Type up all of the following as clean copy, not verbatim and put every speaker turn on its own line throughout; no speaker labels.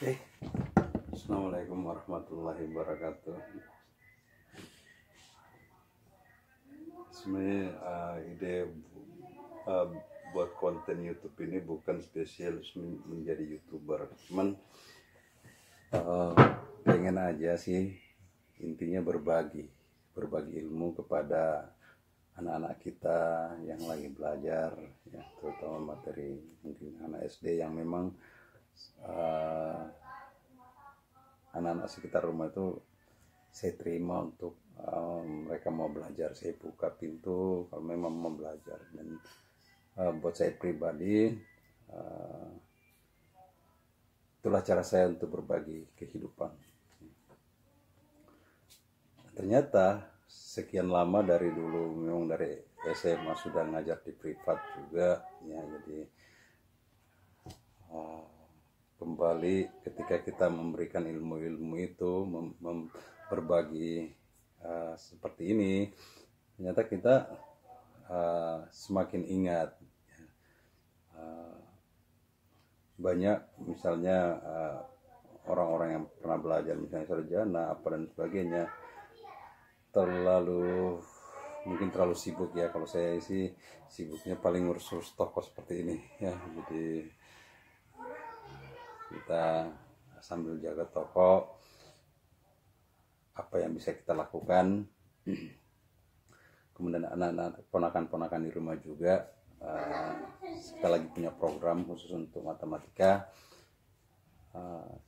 Oke, Assalamualaikum warahmatullahi wabarakatuh. Sebenarnya ide uh, buat konten YouTube ini bukan spesialis menjadi YouTuber, cuman uh, pengen aja sih, intinya berbagi ilmu kepada anak-anak kita yang lagi belajar, ya, terutama materi mungkin anak SD yang memang uh, anak-anak sekitar rumah itu saya terima untuk mereka mau belajar, saya buka pintu kalau memang mau belajar. Dan buat saya pribadi, itulah cara saya untuk berbagi kehidupan. Ternyata sekian lama dari dulu, memang dari SMA sudah ngajar di privat juga, ya. Jadi kembali ketika kita memberikan ilmu-ilmu itu, berbagi seperti ini, ternyata kita semakin ingat. Banyak misalnya orang-orang yang pernah belajar misalnya sarjana apa dan sebagainya, mungkin terlalu sibuk ya. Kalau saya sih sibuknya paling ngurus toko seperti ini ya. Jadi kita sambil jaga toko, apa yang bisa kita lakukan. Kemudian anak-anak ponakan-ponakan di rumah juga, kita lagi punya program khusus untuk matematika.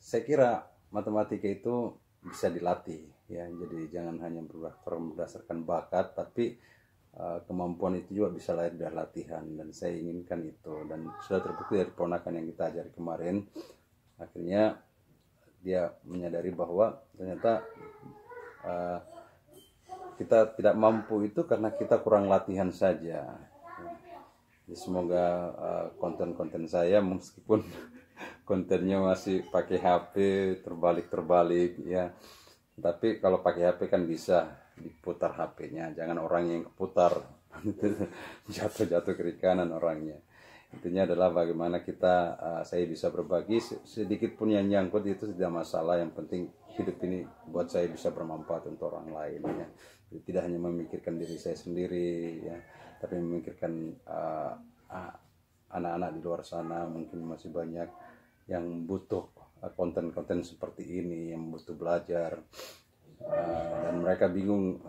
Saya kira matematika itu bisa dilatih ya, jadi jangan hanya berdasarkan bakat, tapi kemampuan itu juga bisa lahir dari latihan, dan saya inginkan itu, dan sudah terbukti dari ponakan yang kita ajari kemarin. Akhirnya dia menyadari bahwa ternyata kita tidak mampu itu karena kita kurang latihan saja. Jadi semoga konten-konten saya, meskipun kontennya masih pakai HP terbalik-terbalik ya, tapi kalau pakai HP kan bisa diputar HP-nya, jangan orang yang keputar jatuh-jatuh kiri kanan orangnya. Intinya adalah bagaimana kita, saya bisa berbagi sedikit pun yang nyangkut itu tidak masalah. Yang penting hidup ini buat saya bisa bermanfaat untuk orang lain ya. Jadi, tidak hanya memikirkan diri saya sendiri ya, tapi memikirkan anak-anak di luar sana. Mungkin masih banyak yang butuh konten-konten seperti ini, yang butuh belajar, dan mereka bingung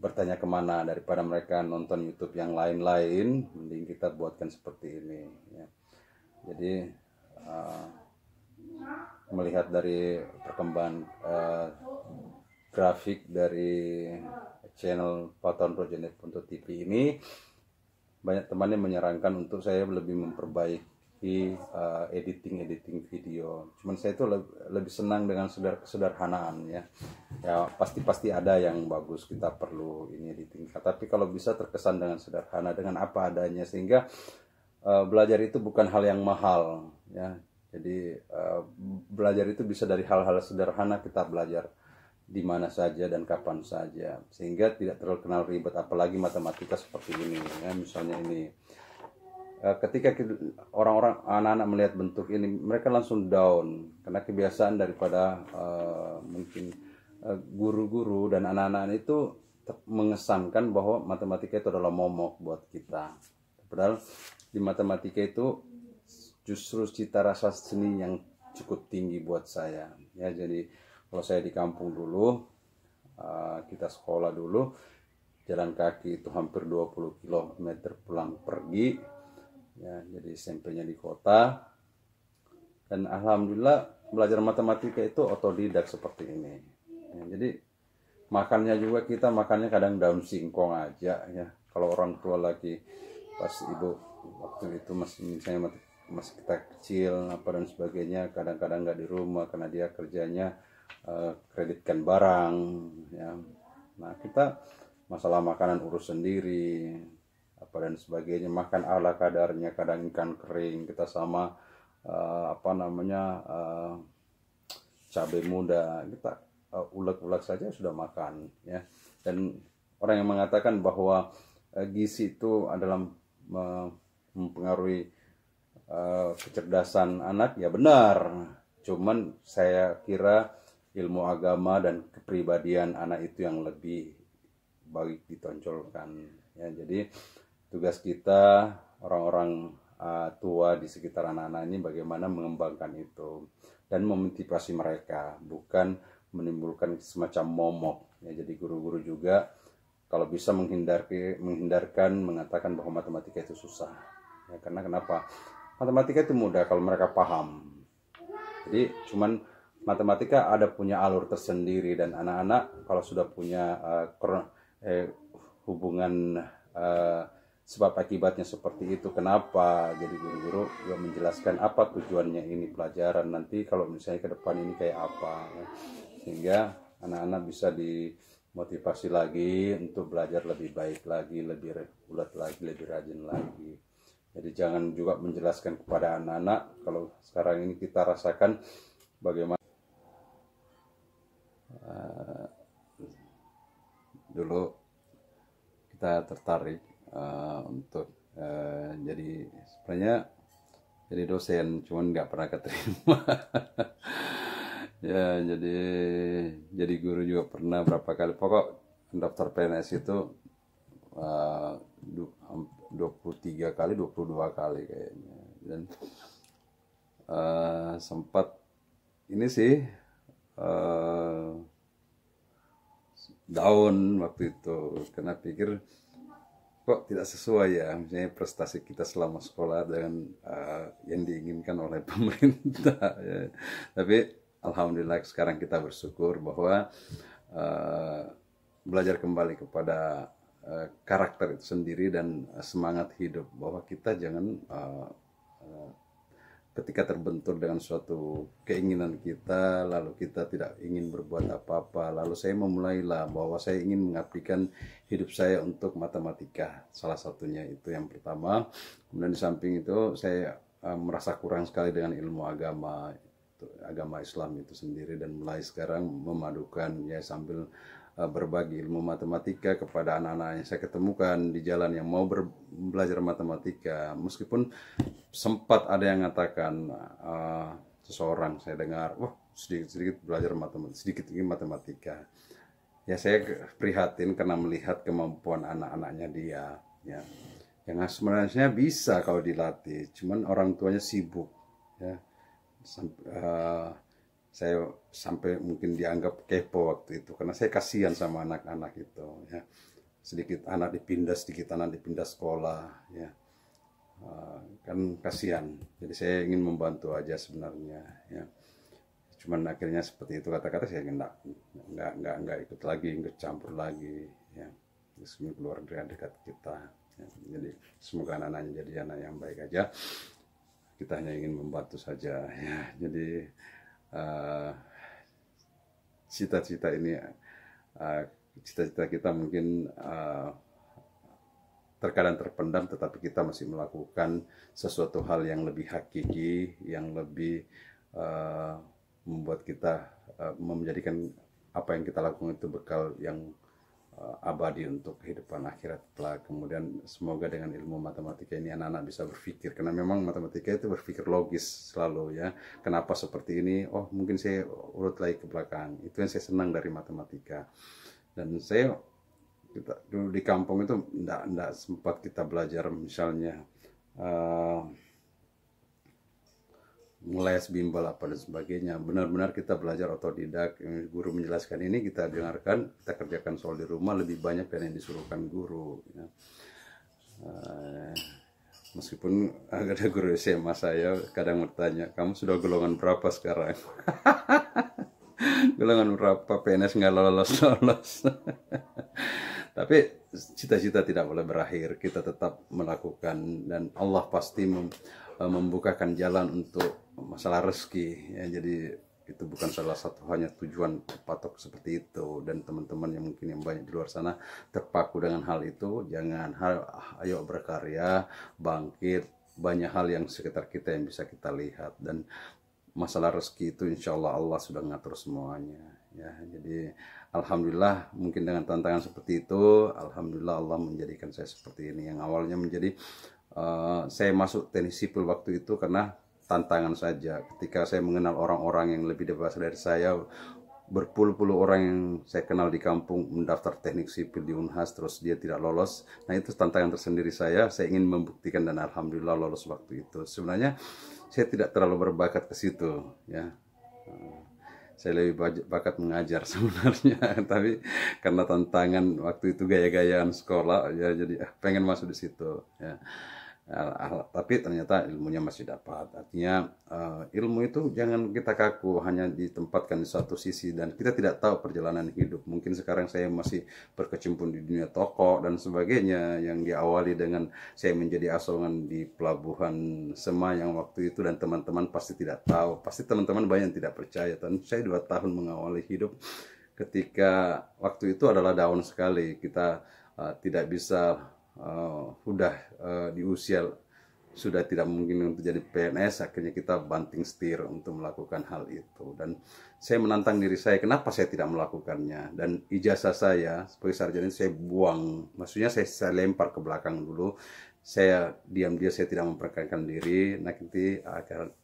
bertanya kemana. Daripada mereka nonton YouTube yang lain-lain, mending kita buatkan seperti ini ya. Jadi melihat dari perkembangan grafik dari channel Patan Rojanet.tv ini, banyak teman yang menyarankan untuk saya lebih memperbaiki editing video. Cuman saya itu lebih senang dengan kesederhanaan ya. Ya pasti ada yang bagus, kita perlu ini editing. Tapi kalau bisa terkesan dengan sederhana, dengan apa adanya, sehingga belajar itu bukan hal yang mahal ya. Jadi belajar itu bisa dari hal-hal sederhana, kita belajar di mana saja dan kapan saja, sehingga tidak terlalu kenal ribet. Apalagi matematika seperti ini ya, misalnya ini. Ketika orang-orang, anak-anak melihat bentuk ini, mereka langsung down karena kebiasaan daripada mungkin guru-guru dan anak-anak itu mengesankan bahwa matematika itu adalah momok buat kita. Padahal di matematika itu justru cita rasa seni yang cukup tinggi buat saya ya. Jadi kalau saya di kampung dulu, kita sekolah dulu jalan kaki itu hampir 20 km pulang pergi ya. Jadi SMP-nya di kota, dan alhamdulillah belajar matematika itu otodidak seperti ini ya. Jadi makannya juga kita makannya kadang daun singkong aja ya. Kalau orang tua lagi, pas ibu waktu itu misalnya masih kita kecil apa dan sebagainya, kadang-kadang nggak di rumah karena dia kerjanya kreditkan barang ya. Nah kita masalah makanan urus sendiri apa dan sebagainya, makan ala kadarnya. Kadang ikan kering kita sama cabai muda kita ulek-ulek saja sudah makan ya. Dan orang yang mengatakan bahwa gizi itu adalah mempengaruhi kecerdasan anak, ya benar. Cuman saya kira ilmu agama dan kepribadian anak itu yang lebih baik ditonjolkan ya. Jadi tugas kita orang-orang tua di sekitar anak-anak ini bagaimana mengembangkan itu dan memotivasi mereka, bukan menimbulkan semacam momok ya. Jadi guru-guru juga kalau bisa menghindarkan mengatakan bahwa matematika itu susah ya. Karena kenapa? Matematika itu mudah kalau mereka paham. Jadi cuman matematika ada punya alur tersendiri, dan anak-anak kalau sudah punya hubungan sebab akibatnya seperti itu, kenapa, jadi guru-guru juga menjelaskan apa tujuannya ini pelajaran nanti kalau misalnya ke depan ini kayak apa ya. Sehingga anak-anak bisa dimotivasi lagi untuk belajar lebih baik lagi, lebih ulet lagi, lebih rajin lagi. Jadi jangan juga menjelaskan kepada anak-anak kalau sekarang ini kita rasakan bagaimana dulu kita tertarik untuk jadi sebenarnya jadi dosen, cuman nggak pernah keterima. Ya jadi guru juga pernah berapa kali. Pokok daftar PNS itu 23 kali 22 kali kayaknya, dan sempat ini sih down waktu itu karena pikir kok tidak sesuai ya misalnya prestasi kita selama sekolah dengan yang diinginkan oleh pemerintah ya. Tapi alhamdulillah sekarang kita bersyukur bahwa belajar kembali kepada karakter itu sendiri dan semangat hidup, bahwa kita jangan ketika terbentur dengan suatu keinginan kita lalu kita tidak ingin berbuat apa-apa, lalu saya memulailah bahwa saya ingin mengabdikan hidup saya untuk matematika, salah satunya itu yang pertama. Kemudian di samping itu saya merasa kurang sekali dengan ilmu agama Islam itu sendiri, dan mulai sekarang memadukan ya sambil berbagi ilmu matematika kepada anak-anak yang saya ketemukan di jalan yang mau belajar matematika. Meskipun sempat ada yang mengatakan seseorang saya dengar, wah sedikit belajar matematika, sedikit ini matematika. Ya saya prihatin karena melihat kemampuan anak-anaknya dia ya. Yang sebenarnya bisa kalau dilatih, cuman orang tuanya sibuk ya. Saya sampai mungkin dianggap kepo waktu itu karena saya kasihan sama anak-anak itu ya. Sedikit anak dipindah sekolah ya. Kan kasihan, jadi saya ingin membantu aja sebenarnya ya. Cuman akhirnya seperti itu, kata-kata saya nggak ikut lagi, nggak campur lagi ya. Semua keluarga dekat kita ya. Jadi semoga anak-anaknya jadi anak yang baik aja, kita hanya ingin membantu saja ya. Jadi cita-cita ini cita-cita kita mungkin terkadang terpendam, tetapi kita masih melakukan sesuatu hal yang lebih hakiki, yang lebih membuat kita menjadikan apa yang kita lakukan itu bekal yang abadi untuk kehidupan akhirat kelak. Kemudian semoga dengan ilmu matematika ini anak-anak bisa berpikir, karena memang matematika itu berpikir logis selalu ya. Kenapa seperti ini? Oh mungkin saya urut lagi ke belakang. Itu yang saya senang dari matematika. Dan kita dulu di kampung itu enggak sempat kita belajar misalnya ngeles, bimbel apa dan sebagainya. Benar-benar kita belajar otodidak. Guru menjelaskan ini kita dengarkan, kita kerjakan soal di rumah lebih banyak dari yang disuruhkan guru ya. Meskipun ada guru SMA saya kadang bertanya, kamu sudah golongan berapa sekarang? Golongan berapa, PNS nggak lolos. Tapi cita-cita tidak boleh berakhir, kita tetap melakukan, dan Allah pasti membukakan jalan untuk masalah rezeki ya. Jadi itu bukan salah satu hanya tujuan patok seperti itu, dan teman-teman yang mungkin yang banyak di luar sana terpaku dengan hal itu, jangan. Ayo berkarya, bangkit, banyak hal yang sekitar kita yang bisa kita lihat, dan masalah rezeki itu insya Allah sudah ngatur semuanya ya. Jadi alhamdulillah, mungkin dengan tantangan seperti itu, alhamdulillah Allah menjadikan saya seperti ini. Yang awalnya menjadi saya masuk teknik sipil waktu itu karena tantangan saja. Ketika saya mengenal orang-orang yang lebih dewasa dari saya, berpuluh-puluh orang yang saya kenal di kampung mendaftar teknik sipil di Unhas terus dia tidak lolos. Nah, itu tantangan tersendiri saya ingin membuktikan dan alhamdulillah lolos waktu itu. Sebenarnya saya tidak terlalu berbakat ke situ ya. Saya lebih bakat mengajar sebenarnya, tapi karena tantangan waktu itu gaya-gayaan sekolah ya, jadi pengen masuk di situ ya. Tapi ternyata ilmunya masih dapat. Artinya ilmu itu jangan kita kaku hanya ditempatkan di satu sisi, dan kita tidak tahu perjalanan hidup. Mungkin sekarang saya masih berkecimpung di dunia toko dan sebagainya, yang diawali dengan saya menjadi asalkan di pelabuhan Semayang waktu itu, dan teman-teman pasti tidak tahu, pasti teman-teman banyak yang tidak percaya. Dan saya 2 tahun mengawali hidup ketika waktu itu adalah down sekali. Kita tidak bisa di usia sudah tidak mungkin untuk jadi PNS, akhirnya kita banting setir untuk melakukan hal itu. Dan saya menantang diri saya, kenapa saya tidak melakukannya, dan ijazah saya sebagai sarjana saya buang, maksudnya saya lempar ke belakang dulu. Saya diam-diam, saya tidak memperkenalkan diri, nanti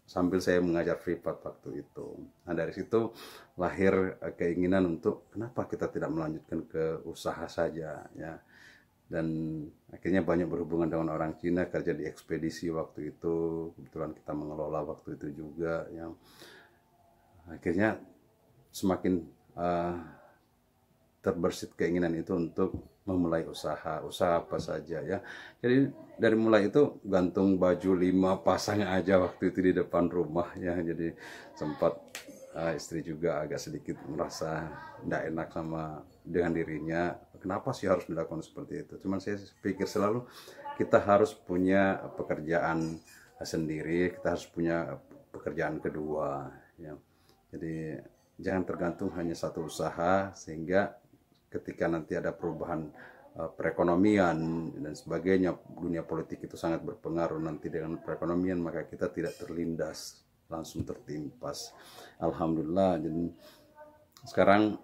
sambil saya mengajar privat waktu itu. Nah, dari situ lahir keinginan untuk kenapa kita tidak melanjutkan ke usaha saja ya. Dan akhirnya banyak berhubungan dengan orang Cina, kerja di ekspedisi waktu itu, kebetulan kita mengelola waktu itu juga yang akhirnya semakin terbersit keinginan itu untuk memulai usaha apa saja ya. Jadi dari mulai itu gantung baju 5 pasang aja waktu itu di depan rumah ya. Jadi sempat istri juga agak sedikit merasa tidak enak dengan dirinya, kenapa sih harus dilakukan seperti itu. Cuman saya pikir selalu kita harus punya pekerjaan sendiri, kita harus punya pekerjaan kedua ya. Jadi jangan tergantung hanya satu usaha, sehingga ketika nanti ada perubahan perekonomian dan sebagainya, dunia politik itu sangat berpengaruh nanti dengan perekonomian, maka kita tidak terlindas, langsung tertimpas. Alhamdulillah. Jadi sekarang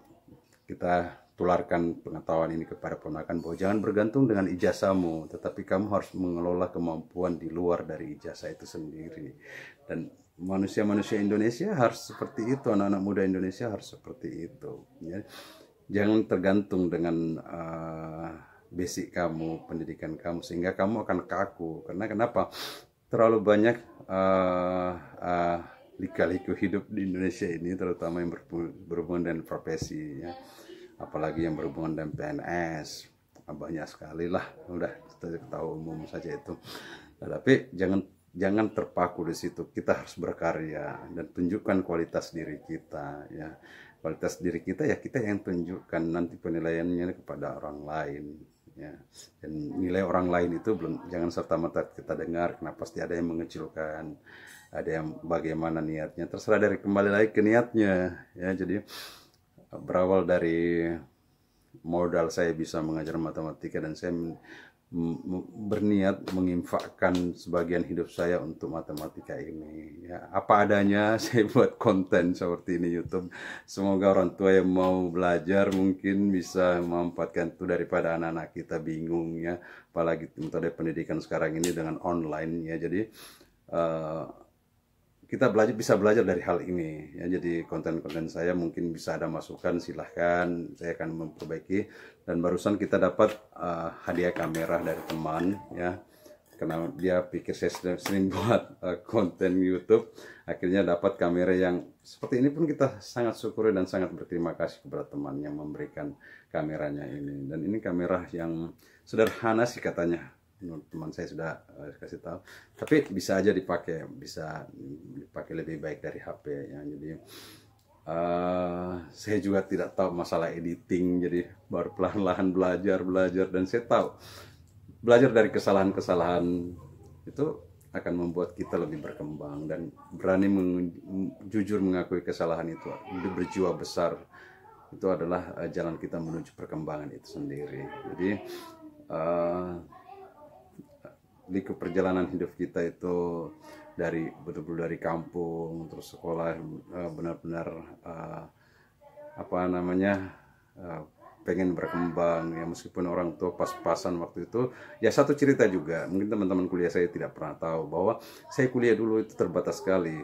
kita tularkan pengetahuan ini kepada ponakan bahwa jangan bergantung dengan ijazahmu, tetapi kamu harus mengelola kemampuan di luar dari ijazah itu sendiri. Dan manusia-manusia Indonesia harus seperti itu, anak-anak muda Indonesia harus seperti itu ya. Jangan tergantung dengan basic kamu, pendidikan kamu, sehingga kamu akan kaku. Karena kenapa? Terlalu banyak lika-liku hidup di Indonesia ini, terutama yang berhubungan dengan profesi ya. Apalagi yang berhubungan dengan PNS, banyak sekali lah, udah kita tahu umum saja itu. Tapi jangan terpaku di situ. Kita harus berkarya dan tunjukkan kualitas diri kita ya. Kualitas diri kita ya kita yang tunjukkan, nanti penilaiannya kepada orang lain ya. Dan nilai orang lain itu jangan serta-merta kita dengar, karena pasti ada yang mengecilkan, ada yang bagaimana niatnya, terserah dari kembali lagi ke niatnya ya. Jadi berawal dari modal saya bisa mengajar matematika, dan saya berniat menginfakkan sebagian hidup saya untuk matematika ini ya. Apa adanya saya buat konten seperti ini YouTube. Semoga orang tua yang mau belajar mungkin bisa memanfaatkan itu, daripada anak-anak kita bingung ya, apalagi metode pendidikan sekarang ini dengan online ya. Jadi kita bisa belajar dari hal ini ya. Jadi konten-konten saya mungkin bisa ada masukan, silahkan, saya akan memperbaiki. Dan barusan kita dapat hadiah kamera dari teman ya, karena dia pikir saya sering buat konten YouTube, akhirnya dapat kamera yang seperti ini. Pun kita sangat syukur dan sangat berterima kasih kepada teman yang memberikan kameranya ini. Dan ini kamera yang sederhana sih katanya, teman saya sudah kasih tahu, tapi bisa aja dipakai, bisa dipakai lebih baik dari HP ya. Jadi saya juga tidak tahu masalah editing, jadi baru pelan-pelan belajar, dan saya tahu belajar dari kesalahan-kesalahan itu akan membuat kita lebih berkembang, dan berani jujur mengakui kesalahan itu, berjiwa besar, itu adalah jalan kita menuju perkembangan itu sendiri. Jadi liku perjalanan hidup kita itu betul-betul dari kampung terus sekolah, benar-benar pengen berkembang ya, meskipun orang tua pas-pasan waktu itu. Ya satu cerita juga, mungkin teman-teman kuliah saya tidak pernah tahu bahwa saya kuliah dulu itu terbatas sekali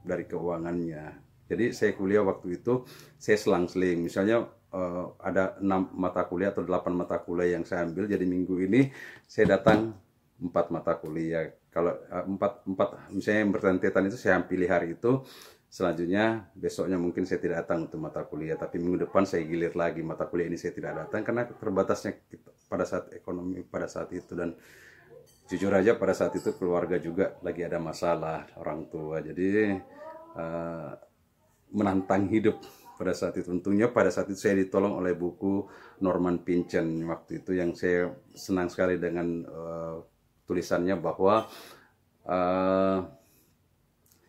dari keuangannya. Jadi saya kuliah waktu itu saya selang-seling, misalnya ada 6 mata kuliah atau 8 mata kuliah yang saya ambil, jadi minggu ini saya datang 4 mata kuliah. Kalau empat misalnya yang bertentetan itu saya pilih hari itu, selanjutnya besoknya mungkin saya tidak datang untuk mata kuliah, tapi minggu depan saya gilir lagi mata kuliah ini saya tidak datang karena terbatasnya pada saat ekonomi pada saat itu. Dan jujur aja pada saat itu keluarga juga lagi ada masalah, orang tua, jadi menantang hidup pada saat itu. Untungnya pada saat itu saya ditolong oleh buku Norman Pinchen waktu itu, yang saya senang sekali dengan tulisannya bahwa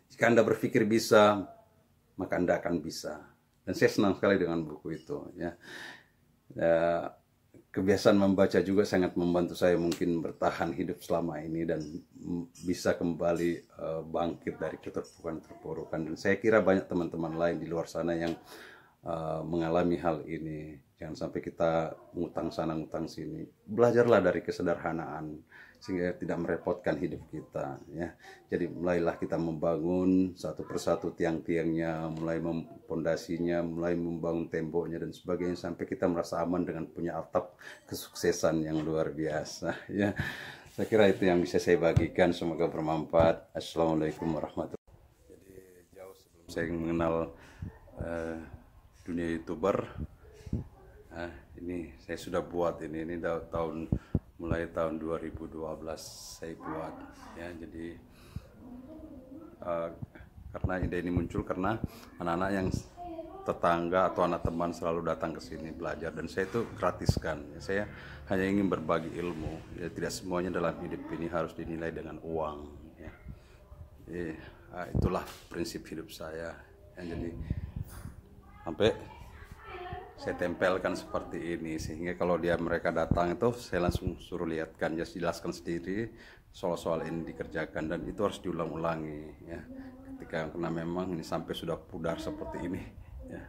jika Anda berpikir bisa, maka Anda akan bisa. Dan saya senang sekali dengan buku itu. Ya. Kebiasaan membaca juga sangat membantu saya mungkin bertahan hidup selama ini dan bisa kembali bangkit dari keterpurukan. Dan saya kira banyak teman-teman lain di luar sana yang mengalami hal ini. Jangan sampai kita ngutang sana ngutang sini. Belajarlah dari kesederhanaan sehingga tidak merepotkan hidup kita, ya. Jadi mulailah kita membangun satu persatu tiang-tiangnya, mulai pondasinya, mulai membangun temboknya dan sebagainya sampai kita merasa aman dengan punya atap kesuksesan yang luar biasa, ya. Saya kira itu yang bisa saya bagikan, semoga bermanfaat. Assalamualaikum warahmatullahi wabarakatuh. Jadi jauh sebelum saya mengenal dunia YouTuber, ini saya sudah buat ini mulai tahun 2012 saya buat, ya. Jadi karena ide ini muncul karena anak-anak yang tetangga atau anak teman selalu datang ke sini belajar dan saya itu gratiskan, ya. Saya hanya ingin berbagi ilmu, ya. Tidak semuanya dalam hidup ini harus dinilai dengan uang, ya. Jadi, itulah prinsip hidup saya, ya. Jadi sampai saya tempelkan seperti ini sehingga kalau mereka datang itu saya langsung suruh lihatkan, ya, jelaskan sendiri soal-soal ini dikerjakan dan itu harus diulang-ulangi, ya. Ketika karena memang ini sampai sudah pudar seperti ini, ya.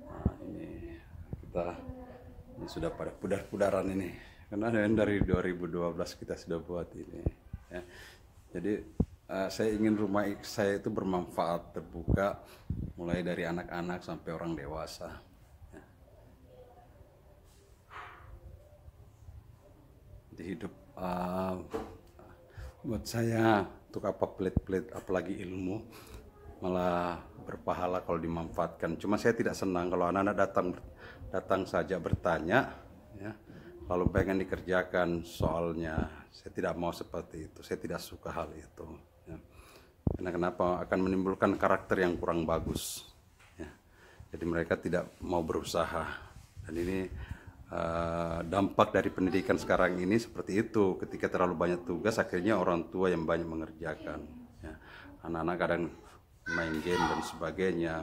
Nah, ini sudah pada pudar-pudaran ini karena dari 2012 kita sudah buat ini, ya. Jadi saya ingin rumah saya itu bermanfaat, terbuka mulai dari anak-anak sampai orang dewasa. Di hidup buat saya untuk apa pelit-pelit, apalagi ilmu malah berpahala kalau dimanfaatkan. Cuma saya tidak senang kalau anak-anak datang saja bertanya, ya, lalu pengen dikerjakan soalnya. Saya tidak mau seperti itu, saya tidak suka hal itu, ya. Karena kenapa? Akan menimbulkan karakter yang kurang bagus, ya. Jadi mereka tidak mau berusaha dan ini dampak dari pendidikan sekarang ini seperti itu. Ketika terlalu banyak tugas akhirnya orang tua yang banyak mengerjakan, ya. Anak-anak kadang main game dan sebagainya,